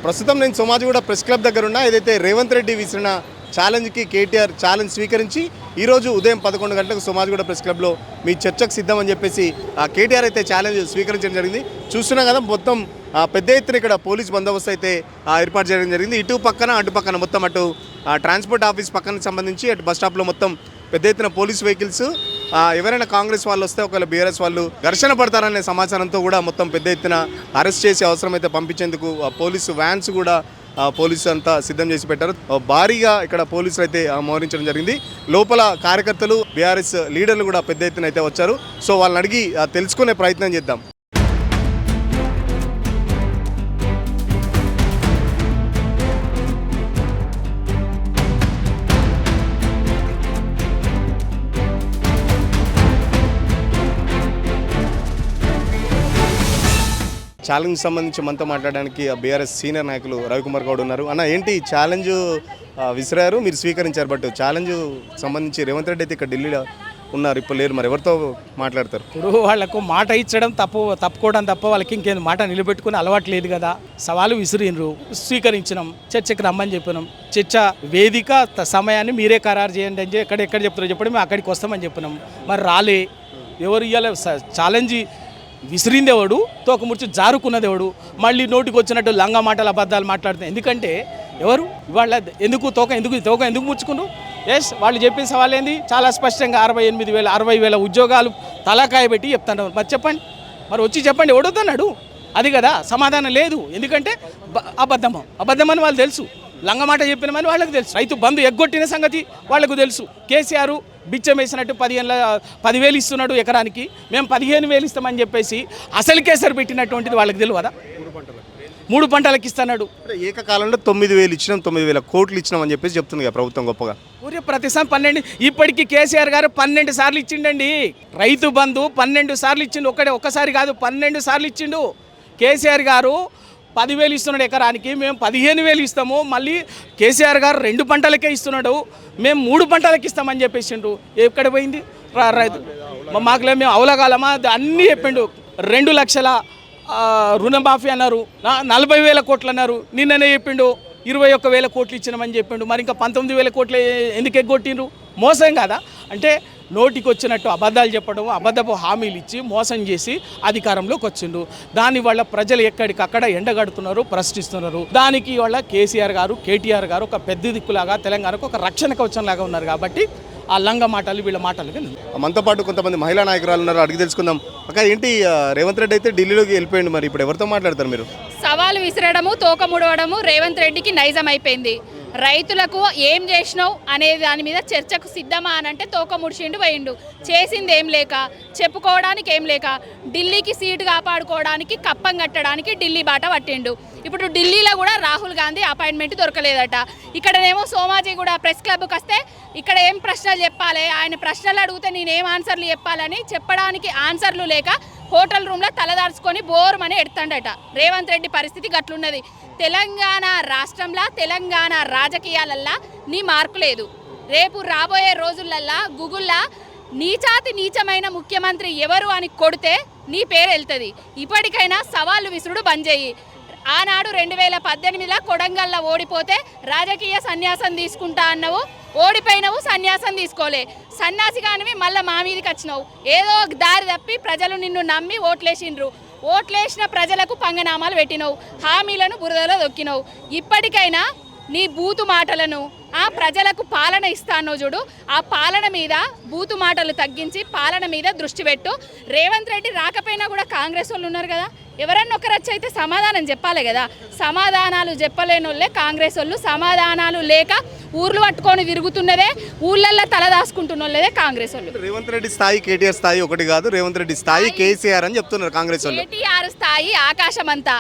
ప్రస్తుతం నేను Somajiguda press club దగ్గర ఉన్నా. ఏదైతే రేవంత్ రెడ్డి విసిరిన ఛాలెంజ్కి కేటీఆర్ ఛాలెంజ్ స్వీకరించి ఈరోజు ఉదయం 11 గంటలకు సోమాజిగూడ ప్రెస్ క్లబ్లో మీ చర్చకు సిద్ధమని చెప్పేసి కేటీఆర్ అయితే ఛాలెంజ్ స్వీకరించడం జరిగింది. చూస్తున్నాం కదా, మొత్తం పెద్ద ఎత్తున ఇక్కడ పోలీస్ బందోబస్తు అయితే ఏర్పాటు చేయడం జరిగింది. ఇటు పక్కన అటు పక్కన మొత్తం అటు ట్రాన్స్పోర్ట్ ఆఫీస్ పక్కన సంబంధించి అటు బస్ స్టాప్లో మొత్తం పెద్ద ఎత్తున పోలీస్ వెహికల్స్, ఎవరైనా కాంగ్రెస్ వాళ్ళు వస్తే ఒకవేళ బీఆర్ఎస్ వాళ్ళు ఘర్షణ పడతారనే సమాచారంతో కూడా మొత్తం పెద్ద ఎత్తున అరెస్ట్ చేసే అవసరం అయితే పంపించేందుకు పోలీసు వ్యాన్స్ కూడా పోలీసు అంతా సిద్ధం చేసి పెట్టారు. భారీగా ఇక్కడ పోలీసులు అయితే మోహరించడం జరిగింది. లోపల కార్యకర్తలు బీఆర్ఎస్ లీడర్లు కూడా పెద్ద ఎత్తున అయితే వచ్చారు. సో వాళ్ళని అడిగి తెలుసుకునే ప్రయత్నం చేద్దాం. ఛాలెంజ్ సంబంధించి మనతో మాట్లాడడానికి బీఆర్ఎస్ సీనియర్ నాయకులు రవికుమార్ గౌడ్ ఉన్నారు. అన్న, ఏంటి ఛాలెంజ్ విసిరారు, మీరు స్వీకరించారు, బట్ ఛాలెంజ్ సంబంధించి రేవంత్ రెడ్డి అయితే ఇక్కడ ఢిల్లీలో ఉన్నారు, ఇప్పుడు లేరు, మరి ఎవరితో మాట్లాడతారు? ఇప్పుడు వాళ్లకు మాట ఇచ్చడం తప్పుకోవడం తప్ప వాళ్ళకి ఇంకేం మాట నిలబెట్టుకుని అలవాటు లేదు కదా. సవాలు విసిరినరు, స్వీకరించినాం, చర్చకు రమ్మని చెప్పినాం. చర్చ వేదిక సమయాన్ని మీరే ఖరారు చేయండి అని ఎక్కడ చెప్తారో చెప్పండి, మేము అక్కడికి వస్తామని చెప్పినాం. మరి రాలే, ఎవరు ఇవ్వాలి? ఛాలెంజ్ విసిరిందేవాడు, తోకముర్చి జారుకున్నదేవాడు, మళ్ళీ నోటికి వచ్చినట్టు లంగా మాటలు అబద్ధాలు మాట్లాడుతున్నాయి. ఎందుకంటే ఎవరు వాళ్ళ ఎందుకు ముచ్చుకున్నారు? ఎస్, వాళ్ళు చెప్పిన సవాల్ ఏంది? చాలా స్పష్టంగా 60,000 ఉద్యోగాలు తలకాయ పెట్టి చెప్తాను. మరి చెప్పండి, మరి వచ్చి చెప్పండి, ఎవడొద్దన్నాడు? అది కదా సమాధానం లేదు. ఎందుకంటే అబద్ధమని వాళ్ళు తెలుసు, లంగమాట చెప్పినమని వాళ్ళకు తెలుసు, రైతు బంధు ఎగ్గొట్టిన సంగతి వాళ్ళకు తెలుసు. కేసీఆర్ బిచ్చం వేసినట్టు 10,000 ఇస్తున్నాడు ఎకరానికి, మేము 15,000 ఇస్తామని చెప్పేసి అసలు కేసరి పెట్టినటువంటిది వాళ్ళకి తెలియదా? 3 పంటలకు ఇస్తున్నాడు. ఏకకాలంలో 9,000 ఇచ్చినాం, 9,000 కోట్లు ఇచ్చినాం అని చెప్పేసి చెప్తుంది కదా ప్రభుత్వం గొప్పగా. ఊరే ప్రతిసారి 12, ఇప్పటికీ కేసీఆర్ గారు 12 సార్లు ఇచ్చిండండి రైతు బంధు. 12 సార్లు ఇచ్చిండు, ఒక్కసారి కాదు, 12 సార్లు ఇచ్చిండు. కేసీఆర్ గారు 10,000 ఇస్తున్నాడు ఎకరానికి, మేము 15,000 ఇస్తాము. మళ్ళీ కేసీఆర్ గారు 2 పంటలకే ఇస్తున్నాడు, మేము 3 పంటలకి ఇస్తామని చెప్పేసిండు. ఎక్కడ పోయింది రైతు? మాకులే మేము అవలగాలమా? అన్నీ చెప్పిండు. 2 లక్షల రుణమాఫీ అన్నారు, 40,000 కోట్లు అన్నారు. నిన్ననే చెప్పిండు 21,000 కోట్లు ఇచ్చినామని చెప్పిండు. మరి ఇంకా 19,000 కోట్లు ఎందుకు ఎగ్గొట్టిండ్రు? మోసం కాదా? అంటే నోటికి వచ్చినట్టు అబద్ధాలు చెప్పడం, అబద్ధపు హామీలు ఇచ్చి మోసం చేసి అధికారంలోకి వచ్చిండు. దానివల్ల ప్రజలు ఎక్కడికక్కడ ఎండగడుతున్నారు, ప్రశ్నిస్తున్నారు. దానికి వాళ్ళ కేసీఆర్ గారు, కేటీఆర్ గారు ఒక పెద్ద దిక్కులాగా తెలంగాణకు ఒక రక్షణ కవచంలాగా ఉన్నారు. కాబట్టి ఆ లంగ మాటలు వీళ్ళ మాటలు. మనతో పాటు కొంతమంది మహిళా నాయకురాలు ఉన్నారు, అడిగి తెలుసుకుందాం. అక్క, ఏంటి రేవంత్ రెడ్డి అయితే ఢిల్లీలోకి వెళ్ళిపోయింది, మరి ఇప్పుడు ఎవరితో మాట్లాడతారు మీరు? సవాలు విసిరడము, తోక ముడవడము రేవంత్ రెడ్డికి నైజం అయిపోయింది. రైతులకు ఏం చేసినావు అనే దాని మీద చర్చకు సిద్ధమా అని అంటే తోక ముడిచిండు పోయిండు. చేసింది ఏం లేక, చెప్పుకోవడానికి ఏం లేక, ఢిల్లీకి సీటు కాపాడుకోవడానికి కప్పం కట్టడానికి ఢిల్లీ బాట పట్టిండు. ఇప్పుడు ఢిల్లీలో కూడా రాహుల్ గాంధీ అపాయింట్మెంట్ దొరకలేదట. ఇక్కడనేమో సోమాజిగూడ ప్రెస్ క్లబ్కి వస్తే ఇక్కడ ఏం ప్రశ్నలు చెప్పాలి, ఆయన ప్రశ్నలు అడిగితే నేనేం ఆన్సర్లు చెప్పాలని చెప్పడానికి ఆన్సర్లు లేక హోటల్ రూమ్లో తలదార్చుకొని బోర్మని ఎడతాడట. రేవంత్ రెడ్డి పరిస్థితి గట్లున్నది. తెలంగాణ రాష్ట్రంలో, తెలంగాణ రాజకీయాలల్లా నీ మార్కు లేదు. రేపు రాబోయే రోజులల్లా గూగుల్లా నీచాతి నీచమైన ముఖ్యమంత్రి ఎవరు అని కొడితే నీ పేరు వెళ్తుంది. ఇప్పటికైనా సవాళ్ళు విసురుడు బంద్ చేయి. ఆనాడు 2018లో కొడంగల్లో ఓడిపోతే రాజకీయ సన్యాసం తీసుకుంటా అన్నావు, ఓడిపోయినవు, సన్యాసం తీసుకోలే. సన్యాసి కానివి మళ్ళీ మా మీదకి వచ్చినావు. ఏదో దారి తప్పి ప్రజలు నిన్ను నమ్మి ఓట్లేసిండ్రు. ఓట్లేసిన ప్రజలకు పంగనామాలు పెట్టినావు, హామీలను బురదలో దొక్కినావు. ఇప్పటికైనా నీ బూతు మాటలను, ఆ ప్రజలకు పాలన ఇస్తానో చూడు, ఆ పాలన మీద బూతు మాటలు తగ్గించి పాలన మీద దృష్టి పెట్టు. రేవంత్ రెడ్డి రాకపోయినా కూడా కాంగ్రెస్ వాళ్ళు ఉన్నారు కదా, ఎవరన్నా ఒకరు వచ్చి అయితే సమాధానం చెప్పాలి కదా. సమాధానాలు చెప్పలేని వాళ్ళే కాంగ్రెస్ వాళ్ళు. సమాధానాలు లేక ఊర్లు పట్టుకొని తిరుగుతున్నదే, ఊళ్ళల్లో తలదాసుకుంటున్న వాళ్ళదే కాంగ్రెస్ వాళ్ళు. రేవంత్ రెడ్డి స్థాయి కేటీఆర్ స్థాయి ఒకటి కాదు, రేవంత్ రెడ్డి స్థాయి కేసీఆర్ అని చెప్తున్నారు కాంగ్రెస్ వాళ్ళు. కేటీఆర్ స్థాయి ఆకాశమంతా,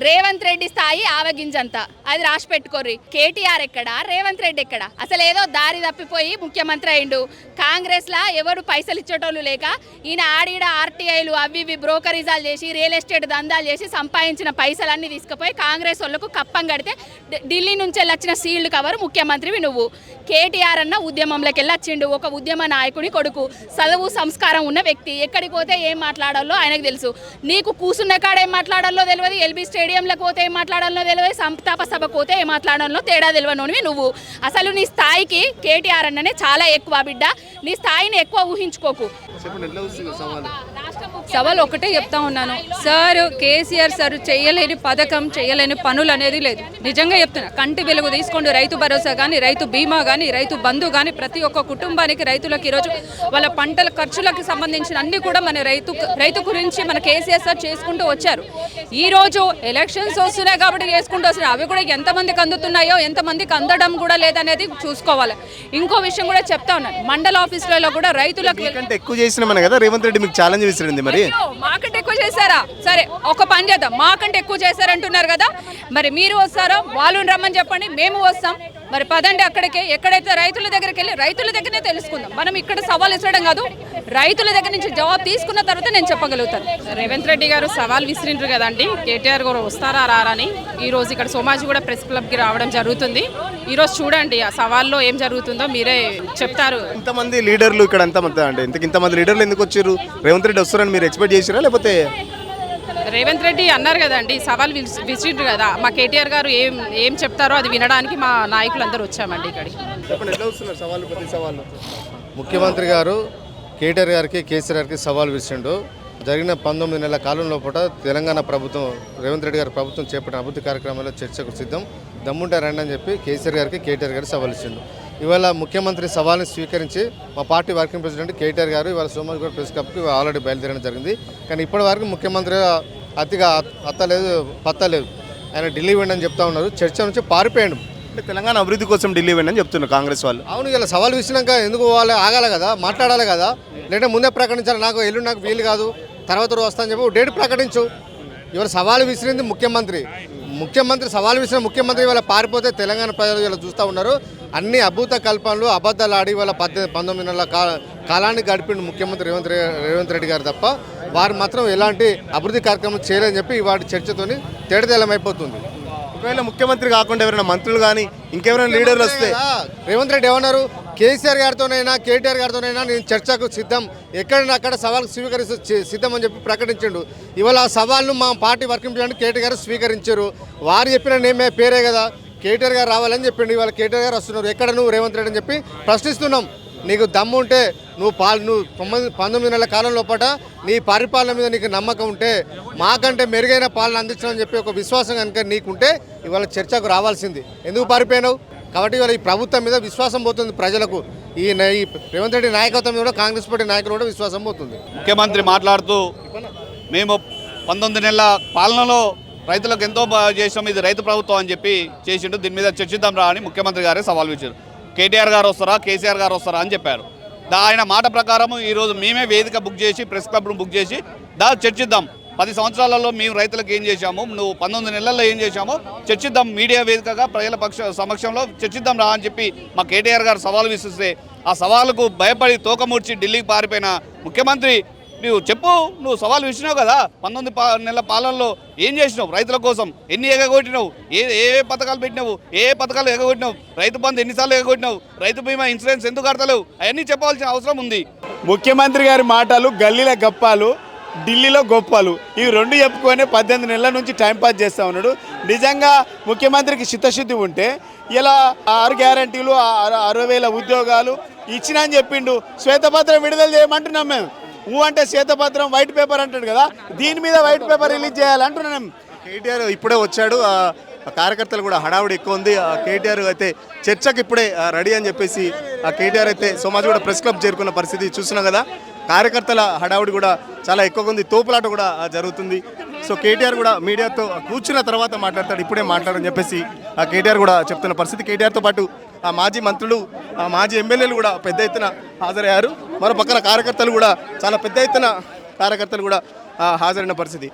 రేవంత్ రెడ్డి స్థాయి ఆవగింజంతా. అది రాసి పెట్టుకోర్రి. కేటీఆర్ ఎక్కడ, రేవంత్ రెడ్డి ఎక్కడ? అసలు ఏదో దారి తప్పిపోయి ముఖ్యమంత్రి అయిండు. కాంగ్రెస్లా ఎవరు పైసలు ఇచ్చేటోళ్ళు లేక ఈయన ఆడిడ ఆర్టీఐలు అవి ఇవి బ్రోకరిజాలు చేసి రియల్ ఎస్టేట్ దందాలు చేసి సంపాదించిన పైసలన్నీ తీసుకుపోయి కాంగ్రెస్ వాళ్ళకు కప్పం కడితే ఢిల్లీ నుంచి వచ్చిన సీల్డ్ కవర్ ముఖ్యమంత్రివి నువ్వు. కేటీఆర్ అన్న ఉద్యమంలోకి వెళ్ళి వచ్చిండు. ఒక ఉద్యమ నాయకుడి కొడుకు, చదువు సంస్కారం ఉన్న వ్యక్తి. ఎక్కడికి పోతే ఏం మాట్లాడాలో ఆయనకు తెలుసు. నీకు కూసున్న కాడ ఏం మాట్లాడాలో తెలియదు, ఎల్బీ స్టేడియం స్టేడియంలకు పోతే ఏం మాట్లాడాలో తెలియదు, సంతాప సభకు పోతే ఏం మాట్లాడాలో తేడా తెలియనోనివి నువ్వు. అసలు నీ స్థాయికి కేటీఆర్ అన్ననే చాలా ఎక్కువ బిడ్డ, నీ స్థాయిని ఎక్కువ ఊహించుకోకు. సవాల్ ఒకటే చెప్తా ఉన్నాను సార్, కేసీఆర్ సార్ చేయలేని పథకం చేయలేని పనులు అనేది లేదు. నిజంగా చెప్తున్నా, కంటి వెలుగు తీసుకోండి. రైతు భరోసా కానీ, రైతు బీమా కానీ, రైతు బంధు కానీ, ప్రతి ఒక్క కుటుంబానికి రైతులకు ఈరోజు వాళ్ళ పంటల ఖర్చులకు సంబంధించిన అన్ని కూడా మన రైతు గురించి మన కేసీఆర్ సార్ చేసుకుంటూ వచ్చారు. ఈరోజు ఎలక్షన్స్ వస్తున్నాయి కాబట్టి చేసుకుంటూ వస్తున్నాయి. అవి కూడా ఎంతమందికి అందుతున్నాయో ఎంతమందికి అందడం కూడా లేదనేది చూసుకోవాలి. ఇంకో విషయం కూడా చెప్తా ఉన్నాను, మండల ఆఫీసులలో కూడా రైతులకు ఎక్కువ చేసినామని కదా రేవంత్ రెడ్డి మీకు ఛాలెంజ్ విసిరింది. మరి మాకంటే ఎక్కువ చేశారా? సరే ఒక పని చేద్దాం, మాకంటే ఎక్కువ చేశారంటున్నారు కదా, మరి మీరు వస్తారో వాళ్ళని రమ్మని చెప్పండి, మేము వస్తాం. మరి పదండి అక్కడికి, ఎక్కడైతే రైతుల దగ్గరికి వెళ్ళి రైతుల దగ్గరనే తెలుసుకుందాం. మనం ఇక్కడ సవాల్ ఇచ్చడం కాదు, రైతుల దగ్గర నుంచి జవాబు తీసుకున్న తర్వాత నేను చెప్పగలుగుతాను. రేవంత్ రెడ్డి గారు సవాల్ విసిరిండ్రు కదండి, కేటీఆర్ గారు వస్తారా రారని. ఈరోజు ఇక్కడ సోమాజిగూడ ప్రెస్ క్లబ్కి రావడం జరుగుతుంది. ఈరోజు చూడండి ఆ సవాల్లో ఏం జరుగుతుందో మీరే చెప్తారు. ఇంతమంది లీడర్లు ఇక్కడ అంతమంది అంటే ఇంతమంది లీడర్లు ఎందుకు వచ్చారు? రేవంత్ రెడ్డి వస్తారని మీరు ఎక్స్పెక్ట్ చేసిరా లేకపోతే? రేవంత్ రెడ్డి అన్నారు కదండి, సవాల్ విసిరిండ్రు కదా, మా కేటీఆర్ గారు ఏం చెప్తారో అది వినడానికి మా నాయకులందరూ వచ్చామండి ఇక్కడికి. ముఖ్యమంత్రి గారు కేటీఆర్ గారికి కేసీఆర్ గారికి సవాల్ విసిరిండు. జరిగిన 19 నెలల కాలం లోపల తెలంగాణ ప్రభుత్వం రేవంత్ రెడ్డి గారి ప్రభుత్వం చేపట్టిన అభివృద్ధి కార్యక్రమాల్లో చర్చకు సిద్ధం, దమ్ముంటే రండి అని చెప్పి కేసీఆర్ గారికి కేటీఆర్ గారికి సవాల్ ఇచ్చిండు. ఇవాళ ముఖ్యమంత్రి సవాల్ని స్వీకరించి మా పార్టీ వర్కింగ్ ప్రెసిడెంట్ కేటీఆర్ గారు ఇవాళ సోమాజిగూడ ప్రెస్ క్లబ్కి ఆల్రెడీ బయలుదేరడం జరిగింది. కానీ ఇప్పటి వరకు ముఖ్యమంత్రి అతిగా అత్తలేదు పత్తలేదు, ఆయన ఢిల్లీ వెళ్ళని చెప్తా ఉన్నారు. చర్చ నుంచి పారిపోయాడు. తెలంగాణ అభివృద్ధి కోసం ఢిల్లీ వెళ్ళని చెప్తున్నారు కాంగ్రెస్ వాళ్ళు. అవును, ఇలా సవాల్ విసినాక ఎందుకు వాళ్ళు ఆగాలి కదా, మాట్లాడాలి కదా, లేదంటే ముందే ప్రకటించాలి. నాకు ఎల్లుండి నాకు వీలు కాదు, తర్వాత వస్తానని చెప్పి డేట్ ప్రకటించు. ఇవాళ సవాల్ విసిరింది ముఖ్యమంత్రి. సవాల్ విసిరిన ముఖ్యమంత్రి ఇవాళ పారిపోతే తెలంగాణ ప్రజలు ఇలా చూస్తూ ఉన్నారు. అన్ని అభూత కల్పనలు అబద్ధాలు ఆడి వాళ్ళ 19 నెలల కాలాన్ని గడిపిండు ముఖ్యమంత్రి రేవంత్ రెడ్డి గారు తప్ప వారు మాత్రం ఎలాంటి అభివృద్ధి కార్యక్రమం చేయలేదని చెప్పి వాటి చర్చతోని తేడతెల్లమైపోతుంది. ఒకవేళ ముఖ్యమంత్రి కాకుండా ఎవరైనా మంత్రులు కానీ ఇంకెవరైనా లీడర్లు వస్తే రేవంత్ రెడ్డి ఏమన్నారు, కేసీఆర్ గారితోనైనా కేటీఆర్ గారితోనైనా నేను చర్చకు సిద్ధం, ఎక్కడైనా అక్కడ సవాల్ స్వీకరిస్తూ సిద్ధం అని చెప్పి ప్రకటించిండు. ఇవాళ ఆ సవాల్ను మా పార్టీ వర్కింగ్ ప్రెసిడెంట్ కేటీఆర్ గారు స్వీకరించారు. వారు చెప్పిన నేమే పేరే కదా, కేటీఆర్ గారు రావాలని చెప్పిండు. ఇవాళ కేటీఆర్ గారు వస్తున్నారు, ఎక్కడ నువ్వు రేవంత్ రెడ్డి అని చెప్పి ప్రశ్నిస్తున్నాం. నీకు దమ్ము ఉంటే నువ్వు 19 నెలల కాలం లోపల నీ పరిపాలన మీద నీకు నమ్మకం ఉంటే మాకంటే మెరుగైన పాలన అందించడం చెప్పి ఒక విశ్వాసం కనుక నీకుంటే ఇవాళ చర్చకు రావాల్సింది. ఎందుకు పారిపోయినావు? కాబట్టి ఇవాళ ఈ ప్రభుత్వం మీద విశ్వాసం పోతుంది ప్రజలకు. ఈ రేవంత్ రెడ్డి నాయకత్వం మీద కూడా కాంగ్రెస్ పార్టీ నాయకులు కూడా విశ్వాసం పోతుంది. ముఖ్యమంత్రి మాట్లాడుతూ మేము 19 నెలల పాలనలో రైతులకు ఎంతో చేసాం, ఇది రైతు ప్రభుత్వం అని చెప్పి చేసిండు. దీని మీద చర్చిద్దాం రా అని ముఖ్యమంత్రి గారే సవాల్ ఇచ్చారు. కేటీఆర్ గారు వస్తారా కేసీఆర్ గారు వస్తారా అని చెప్పారు. ఆయన మాట ప్రకారం ఈరోజు మేమే వేదిక బుక్ చేసి ప్రెస్ క్లబ్ను బుక్ చేసి చర్చిద్దాం. 10 సంవత్సరాలలో మేము రైతులకు ఏం చేశాము, నువ్వు 19 నెలల్లో ఏం చేశామో చర్చిద్దాం, మీడియా వేదికగా ప్రజల సమక్షంలో చర్చిద్దాం రా అని చెప్పి మా కేటీఆర్ గారు సవాల్ విసిస్తే ఆ సవాలుకు భయపడి తోకముడ్చి ఢిల్లీకి పారిపోయిన ముఖ్యమంత్రి, నువ్వు చెప్పు, నువ్వు సవాల్ విసినావు కదా, 19 నెలల పాలనలో ఏం చేసినావు రైతుల కోసం, ఎన్ని ఎగగొట్టినావు, ఏ పథకాలు పెట్టినావు, ఏ పథకాలు ఎగగొట్టినావు, రైతు బంధు ఎన్నిసార్లు ఎగగొట్టినావు, రైతు బీమా ఇన్సూరెన్స్ ఎందుకు కడతలేవు, అవన్నీ చెప్పాల్సిన అవసరం ఉంది. ముఖ్యమంత్రి గారి మాటలు గల్లీల గప్పాలు, ఢిల్లీలో గొప్పలు, ఇవి రెండు చెప్పుకొని 18 నెలల నుంచి టైంపాస్ చేస్తూ ఉన్నాడు. నిజంగా ముఖ్యమంత్రికి చిత్తశుద్ధి ఉంటే ఇలా 6 గ్యారంటీలు 60,000 ఉద్యోగాలు ఇచ్చినా అని చెప్పిండు. శ్వేతపత్రం విడుదల చేయమంటున్నాం మేము. అంటే శ్వేతపత్రం వైట్ పేపర్ అంటాడు కదా, దీని మీద వైట్ పేపర్ రిలీజ్ చేయాలంటున్నాం. కేటీఆర్ ఇప్పుడే వచ్చాడు, కార్యకర్తలు కూడా హడావుడి ఎక్కువ ఉంది. కేటీఆర్ అయితే చర్చకు ఇప్పుడే రెడీ అని చెప్పేసి కేటీఆర్ అయితే సోమాజిగూడ ప్రెస్ క్లబ్ చేరుకున్న పరిస్థితి చూస్తున్నాం కదా. కార్యకర్తల హడావుడి కూడా చాలా ఎక్కువగా ఉంది, తోపులాట కూడా జరుగుతుంది. సో కేటీఆర్ కూడా మీడియాతో కూర్చున్న తర్వాత మాట్లాడతాడు, ఇప్పుడే మాట్లాడని చెప్పేసి కేటీఆర్ కూడా చెప్తున్న పరిస్థితి. కేటీఆర్తో పాటు మాజీ మంత్రులు మాజీ ఎమ్మెల్యేలు కూడా పెద్ద ఎత్తున హాజరయ్యారు. మరో పక్కన కార్యకర్తలు కూడా చాలా పెద్ద ఎత్తున హాజరైన పరిస్థితి.